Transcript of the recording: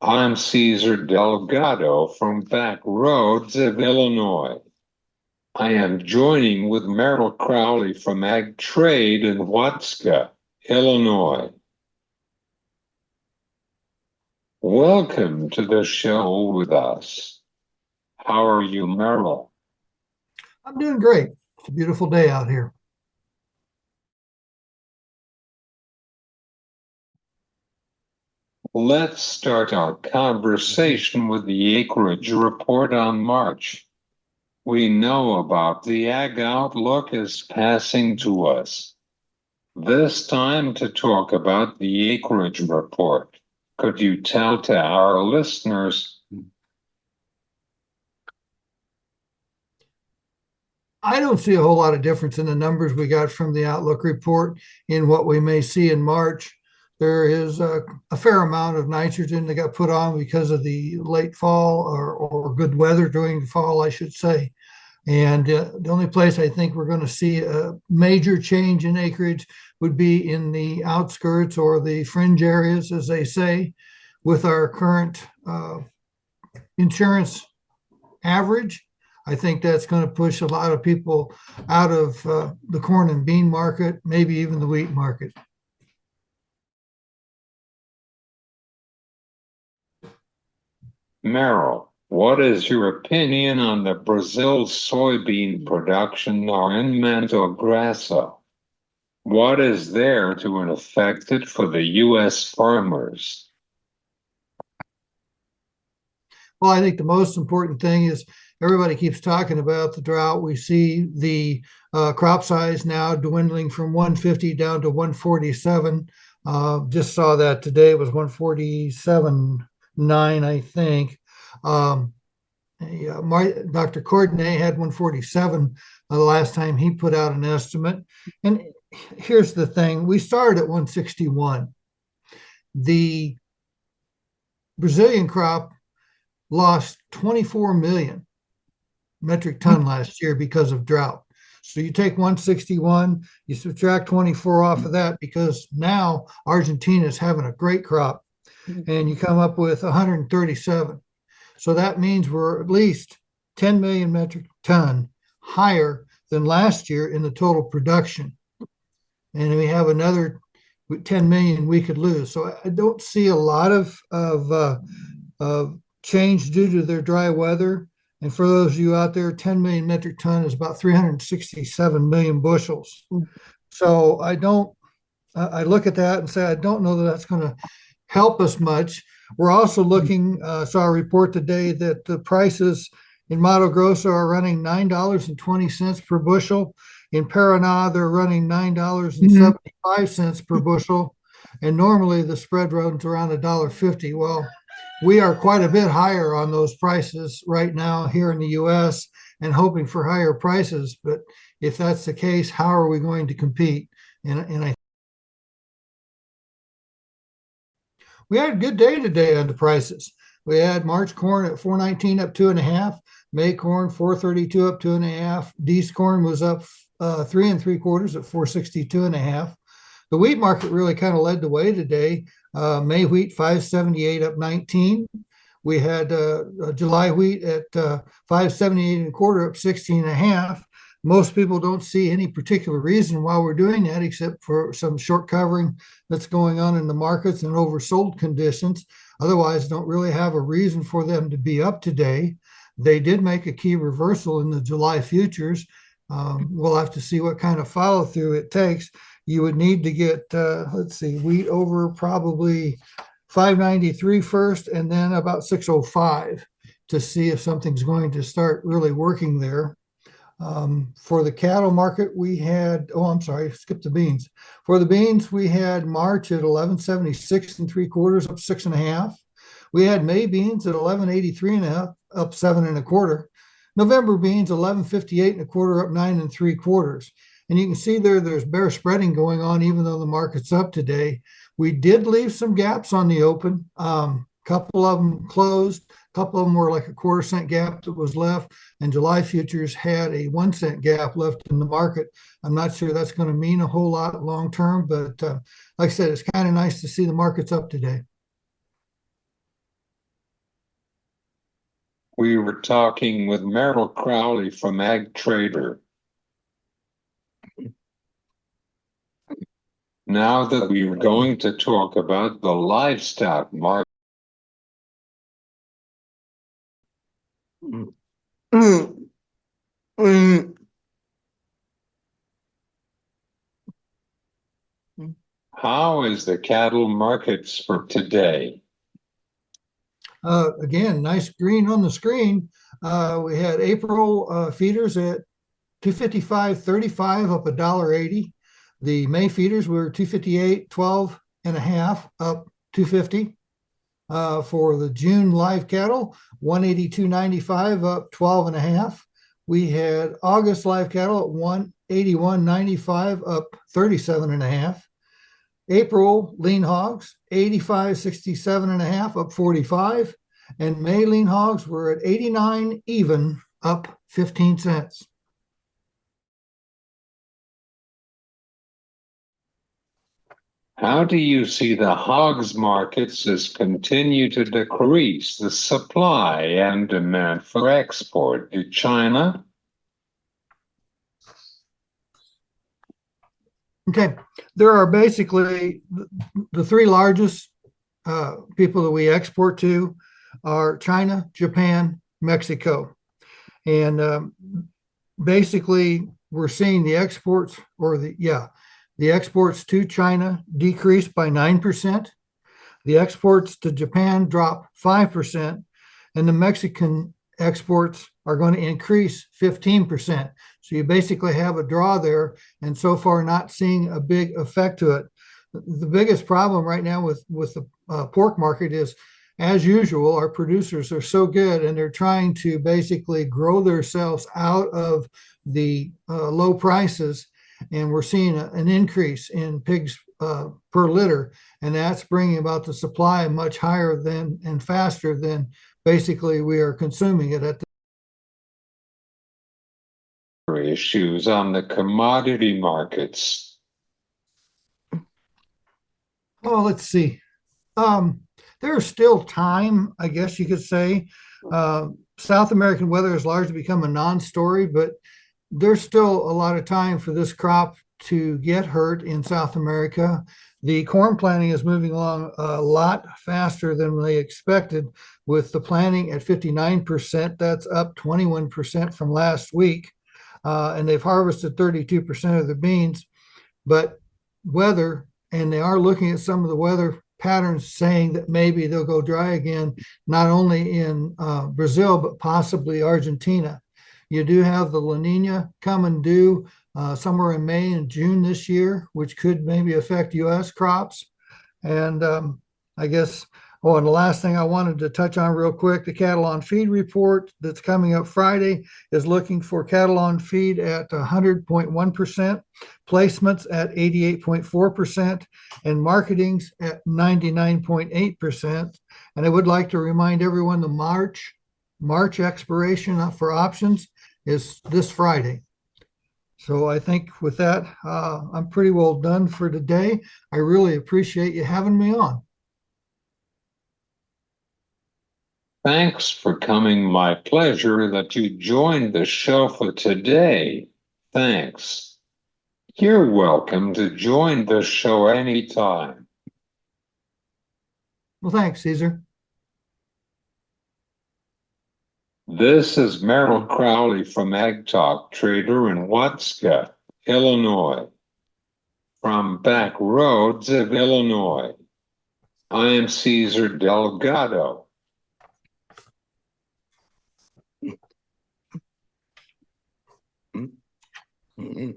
I'm Cesar Delgado from Back Roads of Illinois. I am joining with Merrill Crowley from Ag Trade in Watska, Illinois. Welcome to the show with us. How are you, Merrill? I'm doing great. It's a beautiful day out here. Let's start our conversation with the acreage report on March. We know about the Ag Outlook is passing to us. This time to talk about the acreage report. Could you tell to our listeners? I don't see a whole lot of difference in the numbers we got from the Outlook report in what we may see in March. There is a fair amount of nitrogen that got put on because of the late fall or good weather during the fall, I should say. And the only place I think we're going to see a major change in acreage would be in the outskirts or the fringe areas, as they say, with our current insurance average. I think that's going to push a lot of people out of the corn and bean market, maybe even the wheat market. Merrill, what is your opinion on the Brazil soybean production or in Mato Grosso? What is there to affect it for the U.S. farmers? Well, I think the most important thing is everybody keeps talking about the drought. We see the crop size now dwindling from 150 down to 147. Just saw that today. It was 147.9, I think. Dr. Courtenay had 147 the last time he put out an estimate. And here's the thing. We started at 161. The Brazilian crop lost 24 million metric ton last year because of drought. So you take 161, you subtract 24 off of that because now Argentina is having a great crop, and you come up with 137. So that means we're at least 10 million metric ton higher than last year in the total production. And we have another 10 million we could lose. So I don't see a lot of change due to their dry weather. And for those of you out there, 10 million metric ton is about 367 million bushels. So I look at that and say, I don't know that that's going to help us much. We're also looking, saw a report today that the prices in Mato Grosso are running $9.20 per bushel. In Paraná, they're running $9.75 per bushel. And normally the spread runs around $1.50. Well, we are quite a bit higher on those prices right now here in the U.S. and hoping for higher prices. But if that's the case, how are we going to compete? We had a good day today on the prices. We had March corn at 419 up 2.5, May corn 432 up 2.5, D's corn was up 3.75 at 462.5. The wheat market really kind of led the way today. May wheat 578 up 19. We had July wheat at 578.25 up 16.5. Most people don't see any particular reason why we're doing that except for some short covering that's going on in the markets and oversold conditions. Otherwise, don't really have a reason for them to be up today. They did make a key reversal in the July futures. We'll have to see what kind of follow through it takes. You would need to get, wheat over probably 593 first and then about 605 to see if something's going to start really working there. For the cattle market, we had, skipped the beans. For the beans, we had March at 1176.75 up 6.5. We had May beans at 1183.5 up 7.25. November beans 1158.25 up 9.75. And you can see there's bear spreading going on, even though the market's up today. We did leave some gaps on the open. Couple of them closed. A couple of them were like a quarter-cent gap that was left. And July futures had a 1 cent gap left in the market. I'm not sure that's going to mean a whole lot long term, but like I said, it's kind of nice to see the markets up today. we were talking with Merrill Crowley from Ag Trader. Now that we are going to talk about the livestock market. How is the cattle markets for today? Again, nice green on the screen. We had April feeders at 255.35, up $1.80. The May feeders were 258.12 and a half, up 250. For the June live cattle, 182.95, up 12 and a half. We had August live cattle at 181.95, up 37 and a half. April lean hogs, 85.67 and a half, up 45. And May lean hogs were at 89 even, up 15 cents. How do you see the hogs markets as continue to decrease the supply and demand for export to China? Okay, there are basically the three largest people that we export to are China, Japan, Mexico. And basically we're seeing the exports the exports to China decreased by 9%. The exports to Japan dropped 5%, and the Mexican exports are going to increase 15%. So you basically have a draw there, and so far not seeing a big effect to it. The biggest problem right now with the pork market is, as usual, our producers are so good, and they're trying to basically grow themselves out of the low prices. And we're seeing an increase in pigs per litter, and that's bringing about the supply much higher than and faster than basically we are consuming it at the issues on the commodity markets. Oh, let's see. There's still time, I guess you could say. South American weather has largely become a non-story, but there's still a lot of time for this crop to get hurt in South America. The corn planting is moving along a lot faster than they expected, with the planting at 59%. That's up 21% from last week. And they've harvested 32% of the beans. But weather, and they are looking at some of the weather patterns saying that maybe they'll go dry again, not only in Brazil, but possibly Argentina. You do have the La Nina coming due somewhere in May and June this year, which could maybe affect U.S. crops. And I guess, and the last thing I wanted to touch on real quick, the cattle on feed report that's coming up Friday is looking for cattle on feed at 100.1%, placements at 88.4%, and marketings at 99.8%. And I would like to remind everyone the March expiration for options is this Friday. So I think with that, I'm pretty well done for today. I really appreciate you having me on. Thanks for coming. My pleasure that you joined the show for today. Thanks. You're welcome to join the show anytime. Well, thanks, Caesar. This is Merrill Crowley from Ag Talk Trader in Watska, Illinois. From back roads of Illinois, I am Caesar Delgado. Mm-hmm.